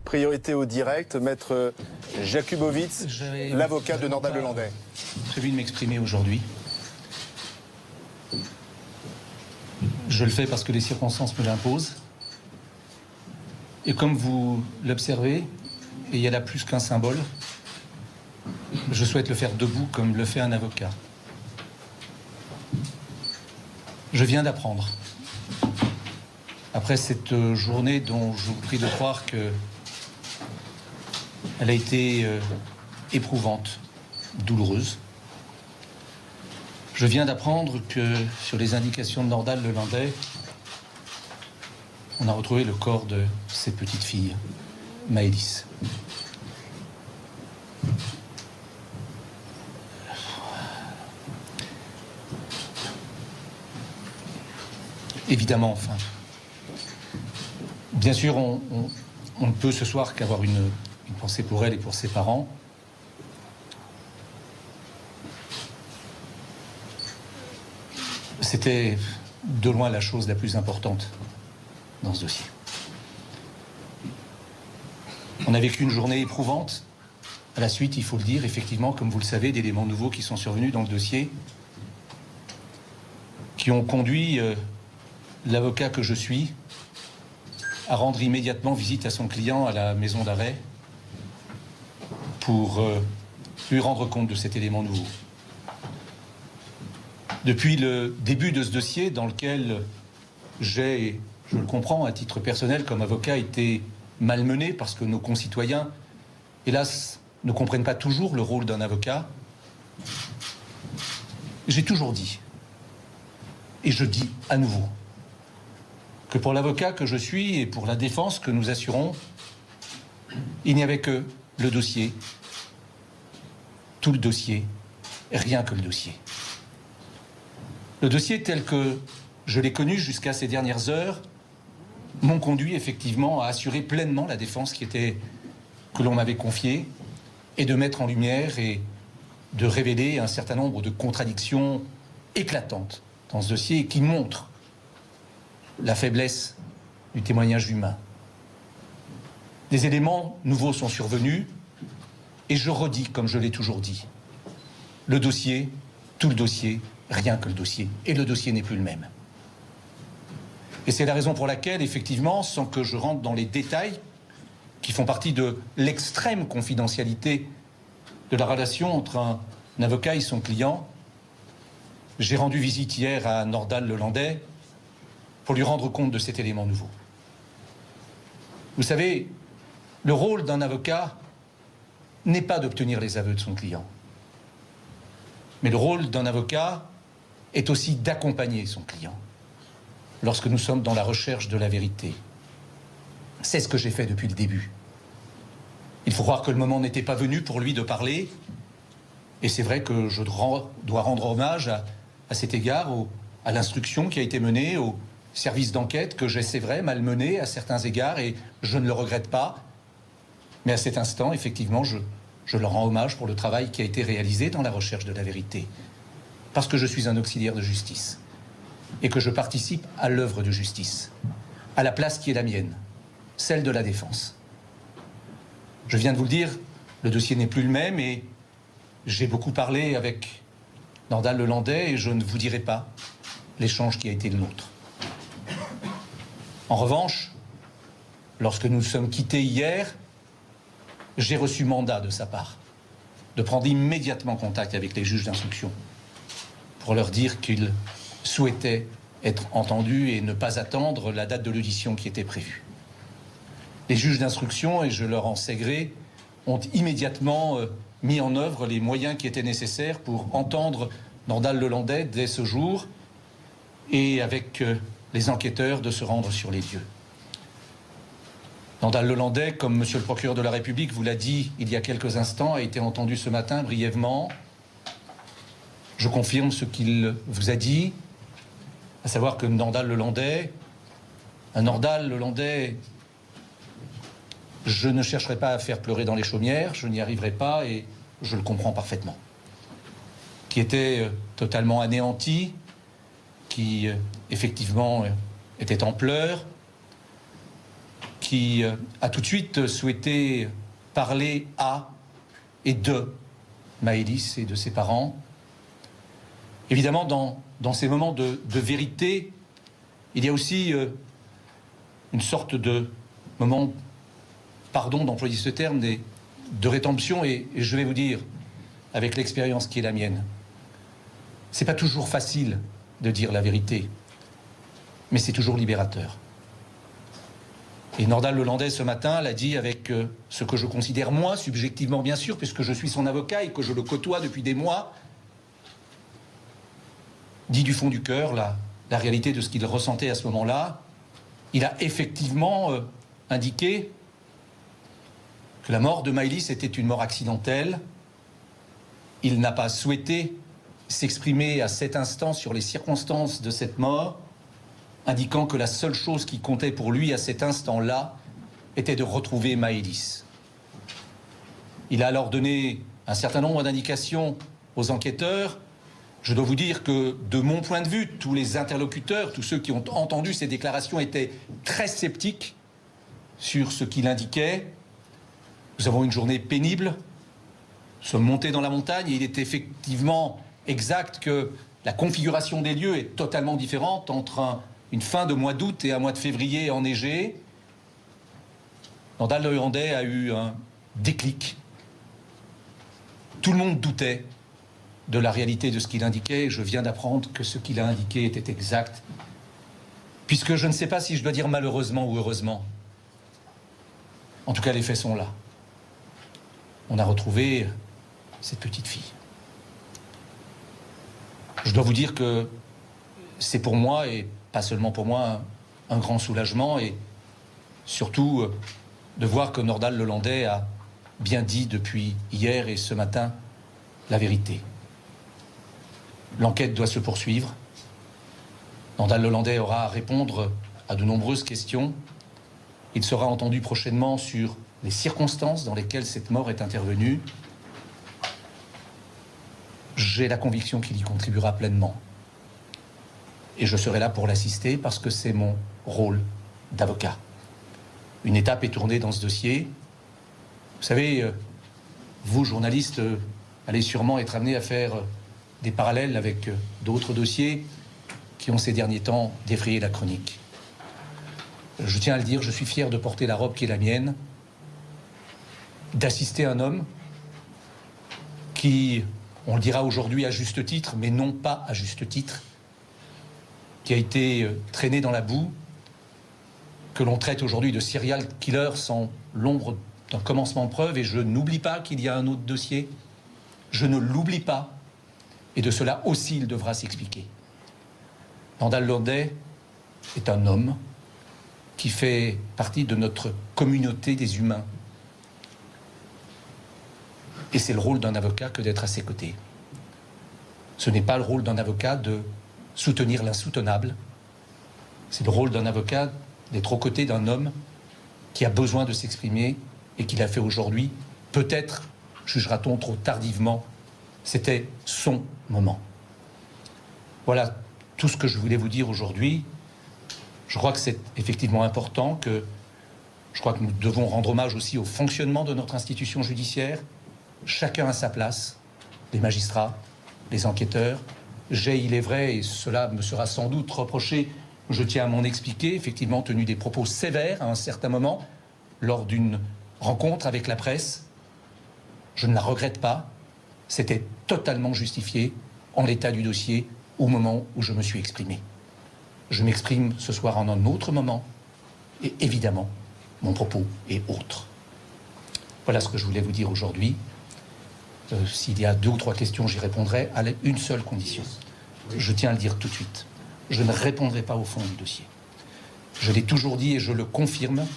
priorité au direct. Maître Jakubowicz, l'avocat de Nordal Lelandais. J'ai prévu de m'exprimer aujourd'hui. Je le fais parce que les circonstances me l'imposent. Et comme vous l'observez, et il y a là plus qu'un symbole, je souhaite le faire debout comme le fait un avocat. Je viens d'apprendre, après cette journée dont je vous prie de croire qu'elle a été éprouvante, douloureuse, je viens d'apprendre que sur les indications de Nordal Lelandais, on a retrouvé le corps de cette petite fille, Maëlys. Évidemment, enfin. Bien sûr, on ne peut ce soir qu'avoir une pensée pour elle et pour ses parents. C'était de loin la chose la plus importante dans ce dossier. On a vécu une journée éprouvante. À la suite, il faut le dire, effectivement, comme vous le savez, d'éléments nouveaux qui sont survenus dans le dossier, qui ont conduit l'avocat que je suis à rendre immédiatement visite à son client à la maison d'arrêt pour lui rendre compte de cet élément nouveau. Depuis le début de ce dossier, dans lequel j'ai, je le comprends, à titre personnel, comme avocat, été malmené parce que nos concitoyens, hélas, ne comprennent pas toujours le rôle d'un avocat, j'ai toujours dit, et je dis à nouveau, que pour l'avocat que je suis et pour la défense que nous assurons, il n'y avait que le dossier, tout le dossier, rien que le dossier. Le dossier tel que je l'ai connu jusqu'à ces dernières heures m'ont conduit effectivement à assurer pleinement la défense que l'on m'avait confiée et de mettre en lumière et de révéler un certain nombre de contradictions éclatantes dans ce dossier qui montrent la faiblesse du témoignage humain. Des éléments nouveaux sont survenus et je redis, comme je l'ai toujours dit, le dossier, tout le dossier, rien que le dossier. Et le dossier n'est plus le même. Et c'est la raison pour laquelle, effectivement, sans que je rentre dans les détails qui font partie de l'extrême confidentialité de la relation entre un avocat et son client, j'ai rendu visite hier à Nordal Lelandais pour lui rendre compte de cet élément nouveau. Vous savez, le rôle d'un avocat n'est pas d'obtenir les aveux de son client. Mais le rôle d'un avocat est aussi d'accompagner son client lorsque nous sommes dans la recherche de la vérité. C'est ce que j'ai fait depuis le début. Il faut croire que le moment n'était pas venu pour lui de parler, et c'est vrai que je dois rendre hommage à cet égard à l'instruction qui a été menée, au service d'enquête que j'ai, c'est vrai, malmené à certains égards, et je ne le regrette pas. Mais à cet instant, effectivement, je leur rends hommage pour le travail qui a été réalisé dans la recherche de la vérité. Parce que je suis un auxiliaire de justice et que je participe à l'œuvre de justice, à la place qui est la mienne, celle de la défense. Je viens de vous le dire, le dossier n'est plus le même et j'ai beaucoup parlé avec Nordal Lelandais et je ne vous dirai pas l'échange qui a été le nôtre. En revanche, lorsque nous sommes quittés hier, j'ai reçu mandat de sa part de prendre immédiatement contact avec les juges d'instruction pour leur dire qu'ils souhaitaient être entendus et ne pas attendre la date de l'audition qui était prévue. Les juges d'instruction, et je leur en sais gré, ont immédiatement mis en œuvre les moyens qui étaient nécessaires pour entendre Nordal Lelandais dès ce jour et avec les enquêteurs de se rendre sur les lieux. Nordal Lelandais, comme monsieur le procureur de la République vous l'a dit il y a quelques instants, a été entendu ce matin brièvement. Je confirme ce qu'il vous a dit, à savoir que Nordal Lelandais, je ne chercherai pas à faire pleurer dans les chaumières, je n'y arriverai pas et je le comprends parfaitement. Qui était totalement anéanti, qui effectivement était en pleurs, qui a tout de suite souhaité parler à et de Maëlys et de ses parents. Évidemment, dans ces moments de vérité, il y a aussi une sorte de moment, pardon d'employer ce terme, de rédemption. Et je vais vous dire, avec l'expérience qui est la mienne, c'est pas toujours facile de dire la vérité, mais c'est toujours libérateur. Et Nordal Lelandais, ce matin, l'a dit avec ce que je considère, moi, subjectivement bien sûr, puisque je suis son avocat et que je le côtoie depuis des mois, dit du fond du cœur la réalité de ce qu'il ressentait à ce moment-là. Il a effectivement indiqué que la mort de Maëlys était une mort accidentelle. Il n'a pas souhaité s'exprimer à cet instant sur les circonstances de cette mort, indiquant que la seule chose qui comptait pour lui à cet instant-là était de retrouver Maëlys. Il a alors donné un certain nombre d'indications aux enquêteurs. Je dois vous dire que, de mon point de vue, tous les interlocuteurs, tous ceux qui ont entendu ces déclarations étaient très sceptiques sur ce qu'il indiquait. Nous avons une journée pénible, nous sommes montés dans la montagne et il est effectivement exact que la configuration des lieux est totalement différente entre une fin de mois d'août et un mois de février enneigé. Nordal Lelandais a eu un déclic. Tout le monde doutait de la réalité de ce qu'il indiquait. Je viens d'apprendre que ce qu'il a indiqué était exact. Puisque je ne sais pas si je dois dire malheureusement ou heureusement. En tout cas, les faits sont là. On a retrouvé cette petite fille. Je dois vous dire que c'est pour moi, et pas seulement pour moi, un grand soulagement, et surtout de voir que Nordal Lelandais a bien dit depuis hier et ce matin la vérité. L'enquête doit se poursuivre. Nordal Lelandais aura à répondre à de nombreuses questions. Il sera entendu prochainement sur les circonstances dans lesquelles cette mort est intervenue. J'ai la conviction qu'il y contribuera pleinement. Et je serai là pour l'assister parce que c'est mon rôle d'avocat. Une étape est tournée dans ce dossier. Vous savez, vous, journalistes, allez sûrement être amenés à faire des parallèles avec d'autres dossiers qui ont ces derniers temps défrayé la chronique. Je tiens à le dire, je suis fier de porter la robe qui est la mienne, d'assister un homme qui, on le dira aujourd'hui à juste titre, mais non pas à juste titre, qui a été traîné dans la boue, que l'on traite aujourd'hui de serial killer sans l'ombre d'un commencement de preuve, et je n'oublie pas qu'il y a un autre dossier. Je ne l'oublie pas, et de cela aussi il devra s'expliquer. Nordal Lelandais est un homme qui fait partie de notre communauté des humains. Et c'est le rôle d'un avocat que d'être à ses côtés. Ce n'est pas le rôle d'un avocat de soutenir l'insoutenable. C'est le rôle d'un avocat d'être aux côtés d'un homme qui a besoin de s'exprimer et qui l'a fait aujourd'hui. Peut-être jugera-t-on trop tardivement. C'était son moment. Voilà tout ce que je voulais vous dire aujourd'hui. Je crois que c'est effectivement important, je crois que nous devons rendre hommage aussi au fonctionnement de notre institution judiciaire. Chacun à sa place, les magistrats, les enquêteurs. J'ai, il est vrai, et cela me sera sans doute reproché, je tiens à m'en expliquer, effectivement tenu des propos sévères à un certain moment, lors d'une rencontre avec la presse. Je ne la regrette pas. C'était totalement justifié en l'état du dossier au moment où je me suis exprimé. Je m'exprime ce soir en un autre moment, et évidemment, mon propos est autre. Voilà ce que je voulais vous dire aujourd'hui. S'il y a 2 ou 3 questions, j'y répondrai à une seule condition. Je tiens à le dire tout de suite. Je ne répondrai pas au fond du dossier. Je l'ai toujours dit et je le confirme.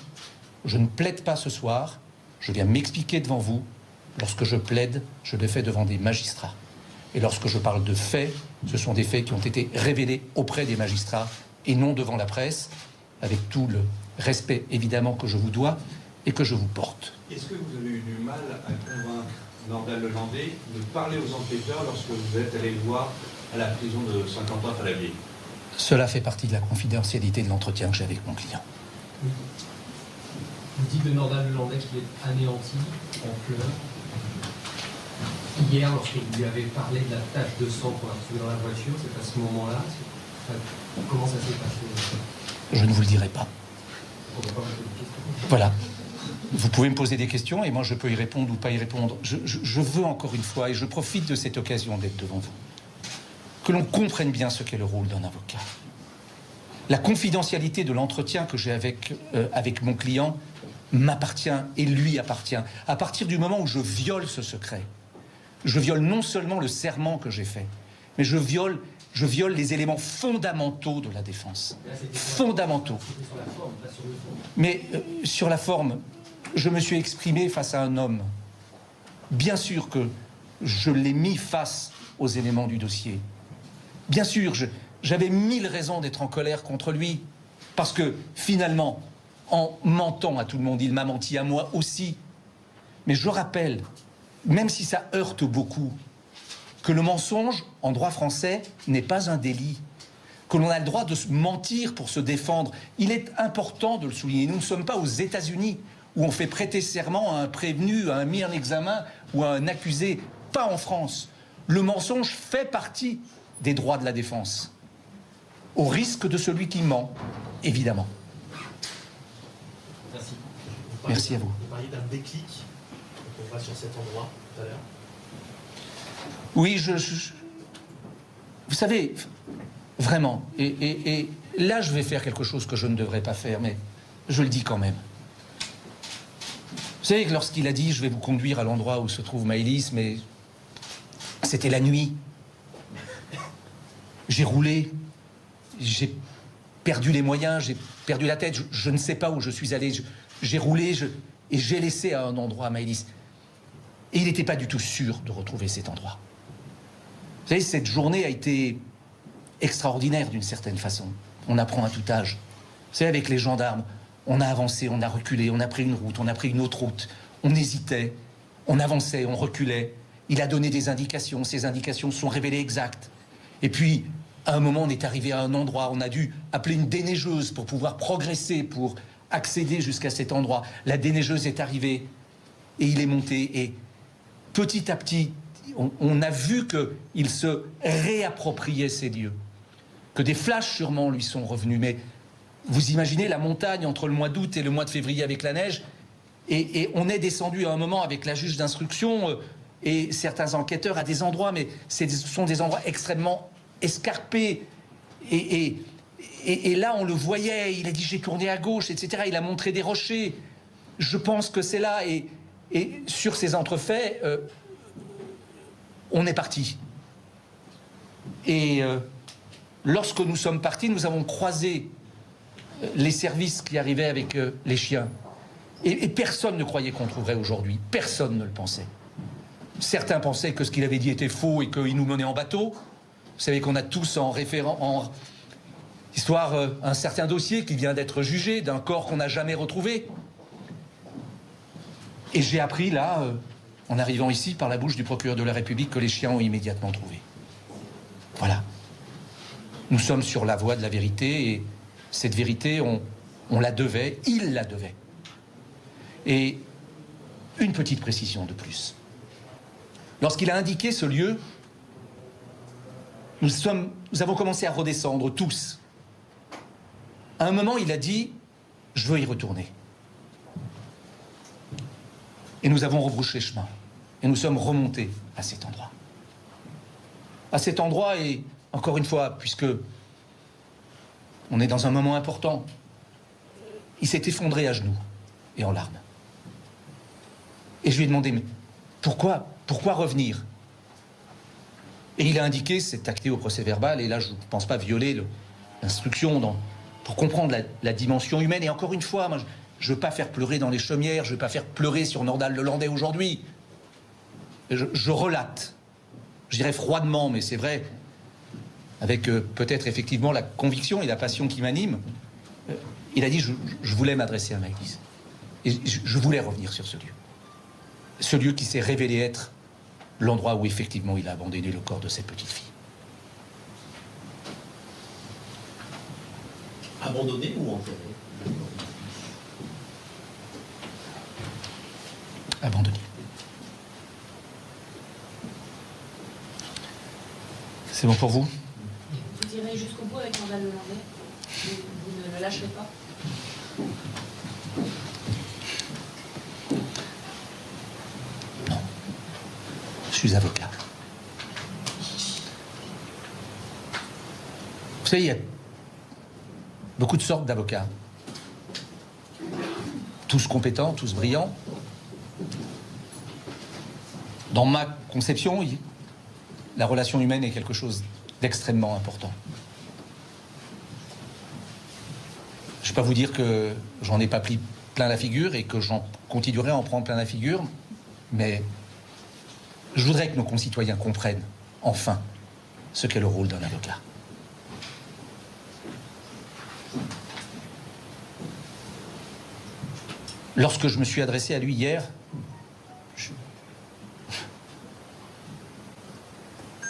Je ne plaide pas ce soir. Je viens m'expliquer devant vous. Lorsque je plaide, je le fais devant des magistrats. Et lorsque je parle de faits, ce sont des faits qui ont été révélés auprès des magistrats et non devant la presse, avec tout le respect évidemment que je vous dois et que je vous porte. Est-ce que vous avez eu du mal à convaincre Nordal Lelandais de parler aux enquêteurs lorsque vous êtes allé le voir à la prison de Saint-Quentin-Fallavier? Cela fait partie de la confidentialité de l'entretien que j'ai avec mon client. Vous dites de Nordal Lelandais qu'il est anéanti, en pleurs. Hier, lorsque vous lui avez parlé de la tache de sang qu'on a retrouvée dans la voiture, c'est à ce moment-là. Comment ça s'est passé? Je ne vous le dirai pas. On va pas poser de questions. Voilà. Vous pouvez me poser des questions et moi je peux y répondre ou pas y répondre. Je veux encore une fois, et je profite de cette occasion d'être devant vous, que l'on comprenne bien ce qu'est le rôle d'un avocat. La confidentialité de l'entretien que j'ai avec mon client m'appartient et lui appartient. À partir du moment où je viole ce secret, je viole non seulement le serment que j'ai fait, mais je viole les éléments fondamentaux de la défense. Fondamentaux. Sur la forme, pas sur le fond. Mais sur la forme, je me suis exprimé face à un homme. Bien sûr que je l'ai mis face aux éléments du dossier. Bien sûr, j'avais 1000 raisons d'être en colère contre lui. Parce que, finalement, en mentant à tout le monde, il m'a menti à moi aussi. Mais je rappelle, même si ça heurte beaucoup, que le mensonge, en droit français, n'est pas un délit. Que l'on a le droit de mentir pour se défendre. Il est important de le souligner. Nous ne sommes pas aux États-Unis, où on fait prêter serment à un prévenu, à un mis en examen ou à un accusé. Pas en France. Le mensonge fait partie des droits de la défense. Au risque de celui qui ment, évidemment. Merci. Merci à vous. Vous parliez d'un déclic, donc on va sur cet endroit tout à l'heure. Oui, vous savez, vraiment, et là je vais faire quelque chose que je ne devrais pas faire, mais je le dis quand même. Vous savez que lorsqu'il a dit « je vais vous conduire à l'endroit où se trouve Maëlys », mais c'était la nuit. J'ai roulé, j'ai perdu les moyens, j'ai perdu la tête, je ne sais pas où je suis allé. J'ai roulé et j'ai laissé à un endroit Maëlys. Et il n'était pas du tout sûr de retrouver cet endroit. Vous savez, cette journée a été extraordinaire d'une certaine façon. On apprend à tout âge. Vous savez, avec les gendarmes, on a avancé, on a reculé, on a pris une route, on a pris une autre route. On hésitait, on avançait, on reculait. Il a donné des indications, ces indications sont révélées exactes. Et puis, à un moment, on est arrivé à un endroit, on a dû appeler une déneigeuse pour pouvoir progresser, pour accéder jusqu'à cet endroit. La déneigeuse est arrivée et il est monté. Et petit à petit, on a vu qu'il se réappropriait ces lieux. Que des flashs sûrement lui sont revenus. Mais vous imaginez la montagne entre le mois d'août et le mois de février avec la neige. Et on est descendu à un moment avec la juge d'instruction et certains enquêteurs à des endroits, mais ce sont des endroits extrêmement escarpés. Et là, on le voyait, il a dit « j'ai tourné à gauche », etc. Il a montré des rochers. Je pense que c'est là. Et sur ces entrefaits, on est parti. Et lorsque nous sommes partis, nous avons croisé les services qui arrivaient avec les chiens. Et personne ne croyait qu'on trouverait aujourd'hui. Personne ne le pensait. Certains pensaient que ce qu'il avait dit était faux et qu'il nous menait en bateau. Vous savez qu'on a tous en histoire un certain dossier qui vient d'être jugé d'un corps qu'on n'a jamais retrouvé. Et j'ai appris là, en arrivant ici, par la bouche du procureur de la République, que les chiens ont immédiatement trouvé. Voilà. Nous sommes sur la voie de la vérité et cette vérité, on la devait, il la devait. Et une petite précision de plus. Lorsqu'il a indiqué ce lieu, nous avons commencé à redescendre tous. À un moment, il a dit « je veux y retourner ». Et nous avons rebrouché chemin. Et nous sommes remontés à cet endroit. À cet endroit, et encore une fois, puisque on est dans un moment important, il s'est effondré à genoux et en larmes. Et je lui ai demandé, mais pourquoi revenir? Et il a indiqué, c'est acté au procès verbal, et là je ne pense pas violer l'instruction pour comprendre la dimension humaine. Et encore une fois, moi, je ne veux pas faire pleurer dans les chaumières, je ne veux pas faire pleurer sur Nordal Lelandais aujourd'hui. Je relate, je dirais froidement, mais c'est vrai, avec peut-être effectivement la conviction et la passion qui m'anime. Il a dit, je voulais m'adresser à Maëlys. Et je voulais revenir sur ce lieu. Ce lieu qui s'est révélé être l'endroit où effectivement il a abandonné le corps de cette petite fille. Abandonné ou enterré? abandonné. C'est bon pour vous? Vous irez jusqu'au bout avec Nordal Lelandais? Vous ne le lâcherez pas? Non. Je suis avocat. Vous savez, il y a beaucoup de sortes d'avocats. Tous compétents, tous brillants. Dans ma conception, la relation humaine est quelque chose d'extrêmement important. Je ne vais pas vous dire que j'en ai pas pris plein la figure et que j'en continuerai à en prendre plein la figure, mais je voudrais que nos concitoyens comprennent enfin ce qu'est le rôle d'un avocat. Lorsque je me suis adressé à lui hier,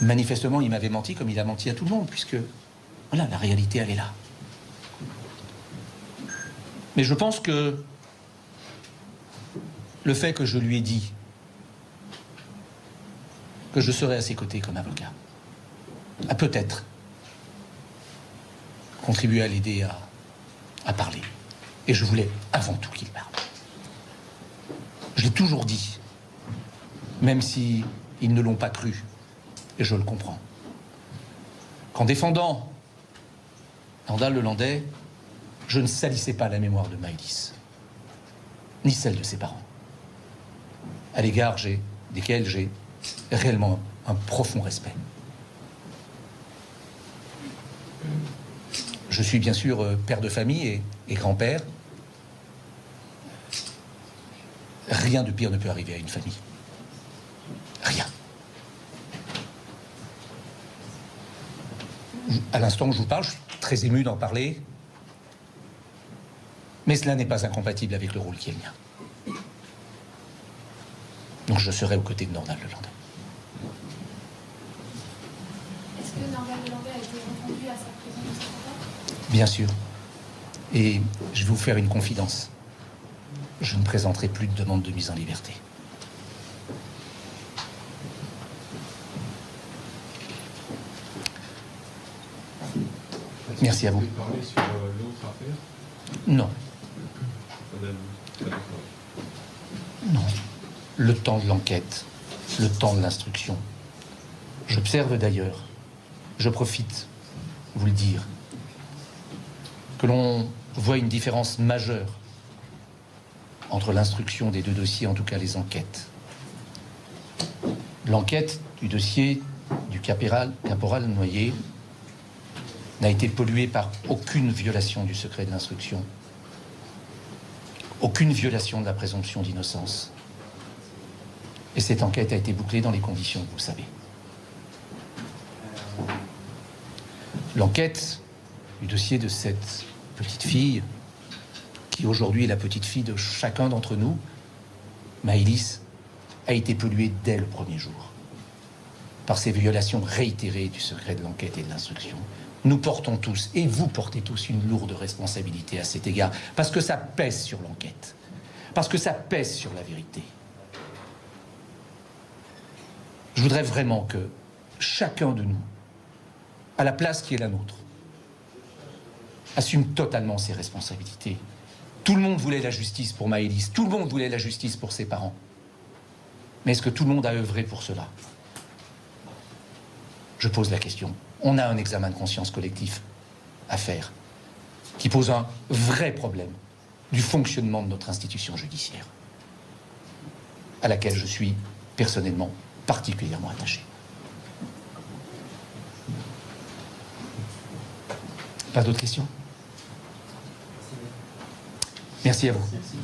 manifestement, il m'avait menti comme il a menti à tout le monde, puisque, voilà, la réalité, elle est là. Mais je pense que le fait que je lui ai dit que je serais à ses côtés comme avocat a peut-être contribué à l'aider à parler. Et je voulais avant tout qu'il parle. Je l'ai toujours dit, même si ils ne l'ont pas cru, et je le comprends. Qu'en défendant Nordal Lelandais, je ne salissais pas la mémoire de Maëlys, ni celle de ses parents, à l'égard desquels j'ai réellement un profond respect. Je suis bien sûr père de famille et grand-père. Rien de pire ne peut arriver à une famille. Rien. À l'instant où je vous parle, je suis très ému d'en parler. Mais cela n'est pas incompatible avec le rôle qui est le mien. Donc je serai aux côtés de Nordal Lelandais. Est-ce que Nordal Lelandais a été entendu à sa présence? Bien sûr. Et je vais vous faire une confidence. Je ne présenterai plus de demande de mise en liberté. Merci à vous. Vous pouvez parler sur l'autre affaire? Non. Madame, Non. Le temps de l'enquête, le temps de l'instruction. J'observe d'ailleurs, je profite, vous le dire, que l'on voit une différence majeure entre l'instruction des deux dossiers, en tout cas les enquêtes. L'enquête du dossier du caporal Noyer n'a été polluée par aucune violation du secret de l'instruction, aucune violation de la présomption d'innocence. Et cette enquête a été bouclée dans les conditions que vous savez. L'enquête du dossier de cette petite fille, qui aujourd'hui est la petite fille de chacun d'entre nous, Maëlys, a été polluée dès le premier jour par ces violations réitérées du secret de l'enquête et de l'instruction. Nous portons tous, et vous portez tous, une lourde responsabilité à cet égard, parce que ça pèse sur l'enquête, parce que ça pèse sur la vérité. Je voudrais vraiment que chacun de nous, à la place qui est la nôtre, assume totalement ses responsabilités. Tout le monde voulait la justice pour Maëlys, tout le monde voulait la justice pour ses parents. Mais est-ce que tout le monde a œuvré pour cela? Je pose la question. On a un examen de conscience collectif à faire, qui pose un vrai problème du fonctionnement de notre institution judiciaire, à laquelle je suis personnellement particulièrement attaché. Pas d'autres questions? Merci à vous. Merci.